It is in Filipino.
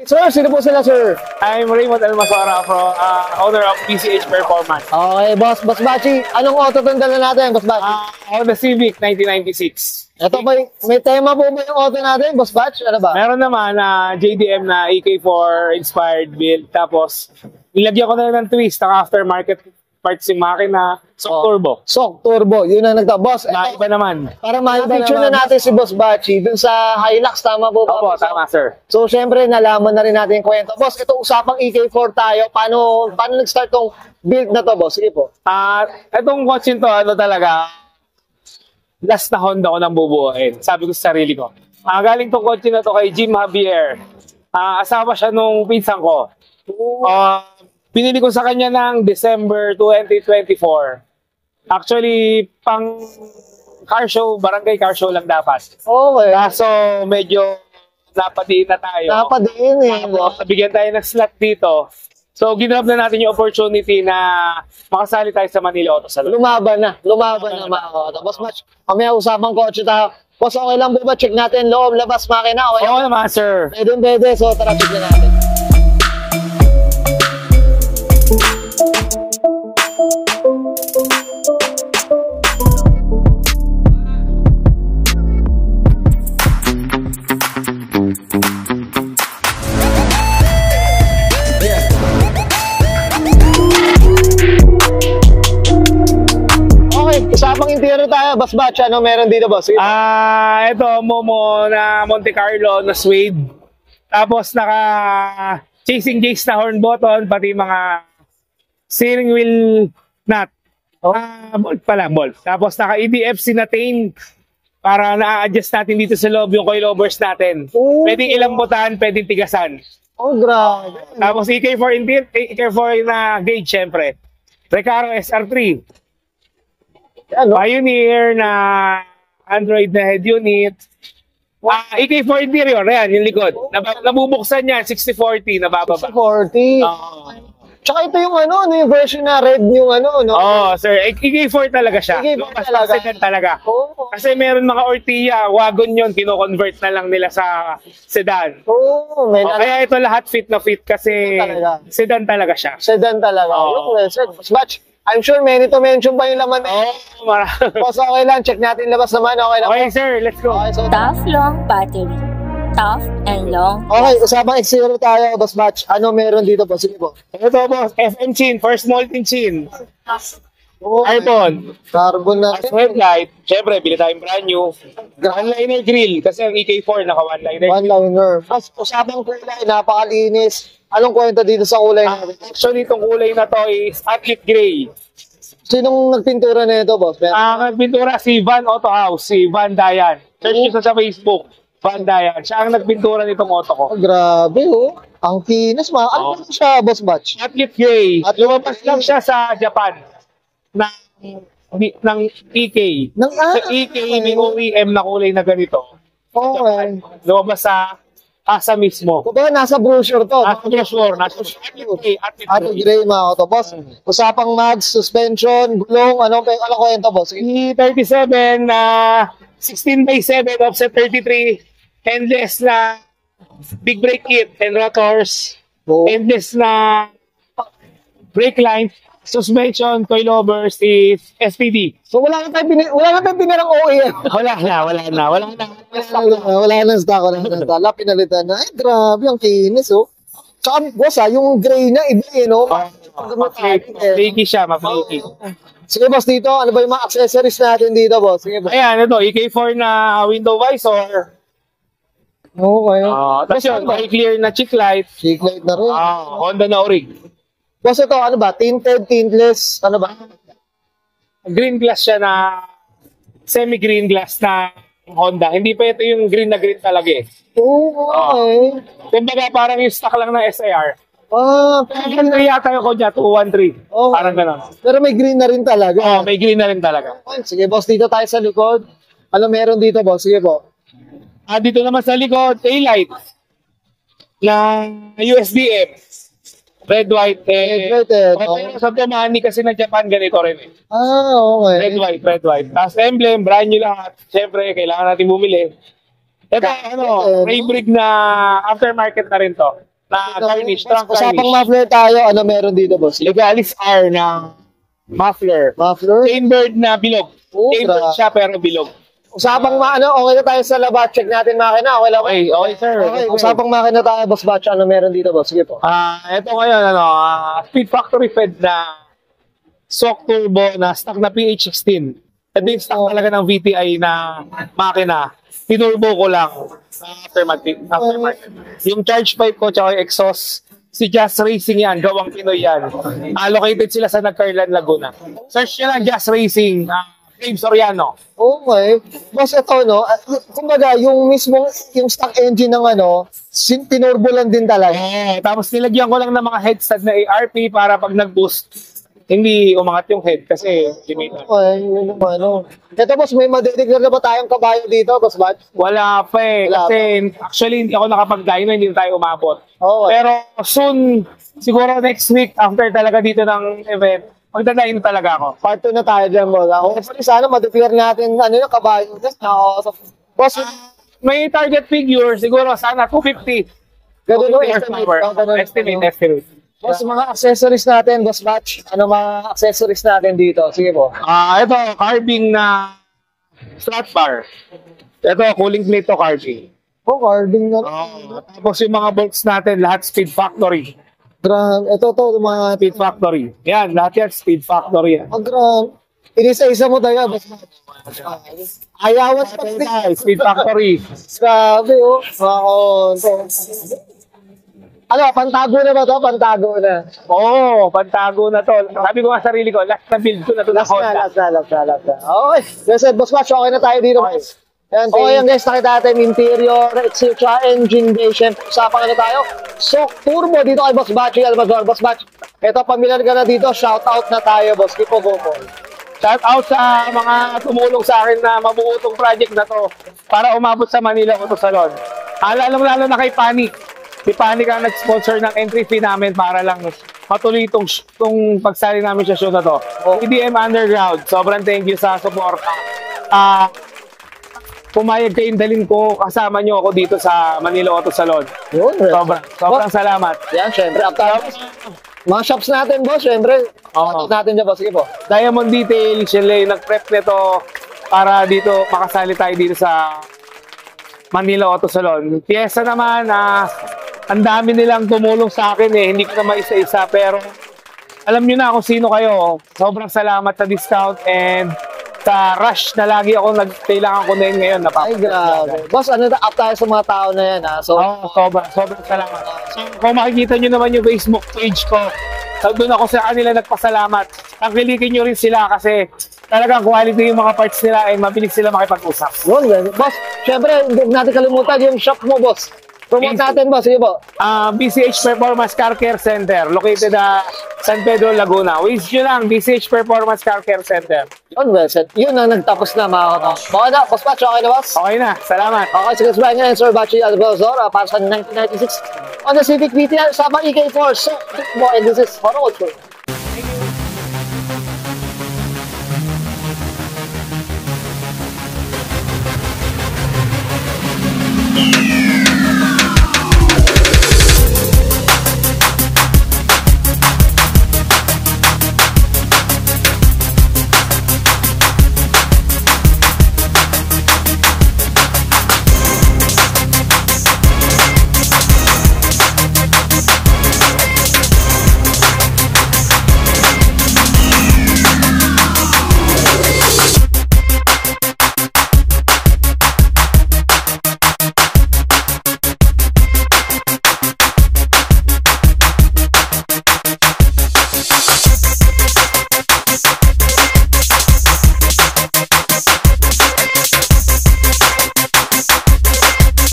Sir, sino po sila, sir? I'm Raymond Almasora from owner of PCH Performance. Okay, Boss Bachi, anong auto itong dala natin, Boss Bachi? Honda Civic 1996. Ito ba, may tema po ba yung auto natin, Boss Batch? Ano ba? Meron naman na JDM na EK4 inspired build. Tapos, nilagyan ko na lang ng twist ng aftermarket parts yung makina. Turbo. Turbo, yun ang Boss, Iba naman. para ma-picture na natin si Boss Bachi dun sa Hilux, tama po ba? Opo, tama sir. So, syempre, nalaman na rin natin yung kwento. Boss, ito usapang EK4 tayo. Paano nag-start tong build na to, Boss? Sige po. Itong kotse to, talaga, last na Honda ko nang bubuuin. Sabi ko sa sarili ko. Galing tong kotse na to kay Jim Javier. Asawa siya nung pinsan ko. Pinili ko sa kanya ng December 2024. Actually, pang car show, barangay car show lang dapat. Okay. Kaso medyo napadiin na tayo. Napadiin eh. Nabigyan tayo ng slot dito. So, ginrab na natin yung opportunity na makasali tayo sa Manila Auto Salon. Lumaban na mga auto. Boss Batch, mamaya usapang kotse tayo. Boss, okay lang po ba? Check natin loob, labas, makina. Okay Oo naman, sir. Pwede. So, tara, check na natin. Usapang interior tayo, Boss Batch, ano meron dito, Boss? Ito, Momo na Monte Carlo na suede. Tapos naka chasing case na horn button, pati mga steering wheel nut. Bolt pala, bolt. Tapos naka EDFC na chain para na-adjust natin dito sa loob yung coilovers natin. Pwedeng ilambutan, pwedeng tigasan. Oh, grabe. Tapos EK4 interior, EK4 na gauge, syempre. Recaro SR3. Pioneer na Android na head unit. EK4 interior, yan, yung likod. Nabubuksan niya, 6040, nabababa. 6040. Tsaka ito yung yung version na red yung no? Sir, EK4 talaga siya. EK4 talaga. Sedan talaga. Kasi meron mga Ortia, wagon yun, kino-convert na lang nila sa sedan. Kaya ito lahat fit na fit kasi sedan talaga siya. Sedan talaga. Boss Batch, I'm sure many to mention pa yung laman na marami. Boss, okay lang. Check natin labas naman. Okay lang. Okay, sir. Let's go. Okay, so, Tough, long battery. Tough and long. Okay, usapang X0 tayo, Boss Batch. Ano meron dito po? Sige po. Ito, boss. FM chin. First molting chin. Carbon. Carbon na. Headlight. Siyempre, bili tayong brand new. One-liner grill. Kasi ang EK4 naka one-liner. One-liner. Mas usapang kulay. Napakalinis. Anong kwenta dito sa kulay na? Actually, itong kulay na to is athlete gray. Sinong nagpintura na ito, Boss? Nagpintura si Van Auto House, si Van Dayan. Search nyo sa Facebook, Van Dayan. Siya ang nagpintura nitong auto ko. Grabe, Ang kinis. Ano ba siya, Boss Batch? Athlete gray. Lumabas lang siya sa Japan ng EK. Sa EK, may OEM na kulay na ganito. Okay. Lumabas sa Asa mismo. Kumbaga, nasa brochure to. Nasa brochure. Athlete gray, mga auto. Boss, usapang mags, suspension, gulong, ano kwento, Boss? E37 16x7 offset 33, endless na big brake kit and rotors, endless na brake line, suspension, coilovers is SPD. So wala na tayong pinarang OEM. Wala na stock. Pinalitan na. Ay, grabe, ang kinis, Tsaka, boss, yung gray na, iba, no? Maflaky siya, maflaky. Sige, boss, dito, ano ba yung mga accessories natin dito, boss? Sige, boss. Ayan, ito, EK4 na window visor. Okay. Tapos yun, clear na cheek light. Cheek light na rin. Honda na orig. Boss, ito, ano ba? Tinted, tintless, ano ba? Green glass siya na semi-green glass na Honda. Hindi pa ito yung green na green talaga eh. Okay. Kumbaga parang yung stock lang ng SIR. Pero yata yung Konya 213. Parang gano'n. Pero may green na rin talaga. May green na rin talaga. Sige, boss, dito tayo sa likod. Ano meron dito, boss? Sige po. Dito naman sa likod, taillight na USDM. Red, white, sa Tomani kasi na Japan, ganito rin eh. Okay. Red, white. Tapos emblem, brand new lahat. Siyempre, kailangan natin bumili. Ito, ray brick na aftermarket na rin to. na garnish, trunk Usapang garnish. muffler tayo, ano meron dito, boss? Legalis R na muffler. Muffler? Chambered na bilog. Oh, Chambered grabe. siya pero bilog. Usapang okay na tayo sa labas. Check natin makina. Okay lang. Okay, okay sir. Okay, usapang makina tayo, boss batch. Ano meron dito, boss? Sige po. Ito ngayon, Speed Factory Fed na Sock Turbo na stock na PH16. Ito yung stock talaga ng VTI na makina. Tinurbo ko lang aftermarket. Yung charge pipe ko tsaka yung exhaust, si Jazz Racing yan, gawang Pinoy yan. Located sila sa Nagcarlan, Laguna. Search nyo lang Jazz Racing, Dave Soriano. Okay. Boss, ito, no? Kumbaga, yung mismong, yung stock engine ng tinurbo lang din talaga. Tapos nilagyan ko lang ng mga headstand na ARP para pag nag-boost, hindi umangat yung head kasi limited. Okay, yun yung Ito, boss, may madideclare na ba tayong kabayo dito, boss batch? Wala pa eh. Wala Kasi actually hindi ako nakapag-dyno, hindi na tayo umabot. Okay. Pero soon, siguro next week, after talaga dito ng event, magdadayin talaga ako. Part 2 na tayo dyan, boss. Hopefully, sana madeclare natin yung kabayo. Boss, May target figure, siguro sana 250. ganun, no? 250 horsepower. Estimate. Boss, mga accessories natin, boss batch. Ano mga accessories natin dito? Sige po. Ito, carving na flat bar. Ito, cooling plate to carving. Carding na. Tapos yung mga bolts natin, lahat Speed Factory. Grabe. Ito, mga Speed Factory. Yan, lahat yan Speed Factory yan. grabe. Inisa-isa mo tayo, boss batch. Ayawan sa Speed Factory. Grabe, oh. Ano, pantago na ba to? Pantago na. Oo, pantago na to. Sabi ko nga sarili ko, last na build ko na to ng Honda. Last na. Okay. Yes, boss batch, okay na tayo dito. Okay. Yan, okay yan guys, nakita natin interior, etc. engine bay, syempre, usapan na tayo. So, turbo dito kay Boss Batchy Almazor. Boss Batch, ito, pamilyar ka na dito, shout out na tayo, boss. Kipo, go. Shout out sa mga tumulong sa akin na mabuo tong project na to para umabot sa Manila Auto Salon. Lalong-lalo na kay Panik. Si Panik ang nag-sponsor ng entry fee namin para lang matuloy itong pagsali namin sa show na to. EDM Underground, sobrang thank you sa support. Pumayag kayong dalhin ko, kasama nyo ako dito sa Manila Auto Salon. Yun, Sobrang salamat. yan, syempre, after mga shops natin, boss, syempre, natin dyan, boss. Sige po. Diamond Detail, sila yung nag-prep nito para dito makasali tayo dito sa Manila Auto Salon. Piyesa naman, ang dami nilang tumulong sa akin eh. Hindi ko na maisa-isa pero alam nyo na kung sino kayo. Sobrang salamat sa discount and sa rush na lagi ako kailangan ko na yun ngayon. Ay, grabe. Boss, up tayo sa mga tao na yan, ha? So, Sobrang salamat. So, kung makikita nyo naman yung Facebook page ko, doon ako sa kanila nagpasalamat. Tangkilikin nyo rin sila kasi talagang quality yung mga parts nila ay mabilis sila makipag-usap. yun, boss. Syempre, hindi natin kalimutan yung shop mo, boss. Promote natin, boss. Sige po. BCH Performance Car Care Center located San Pedro, Laguna. Wish nyo lang, BCH Performance Car Care Center. Yun, well said. Yun na, nagtapos na, mga kato. Okay na, boss Batch, okay na, boss? Okay na, salamat. Okay, sige, sabahin nyo, Sir Batchy Alvazor, para sa 1996. On the Civic VTR, sa EK4. So, and this is Motor Culture.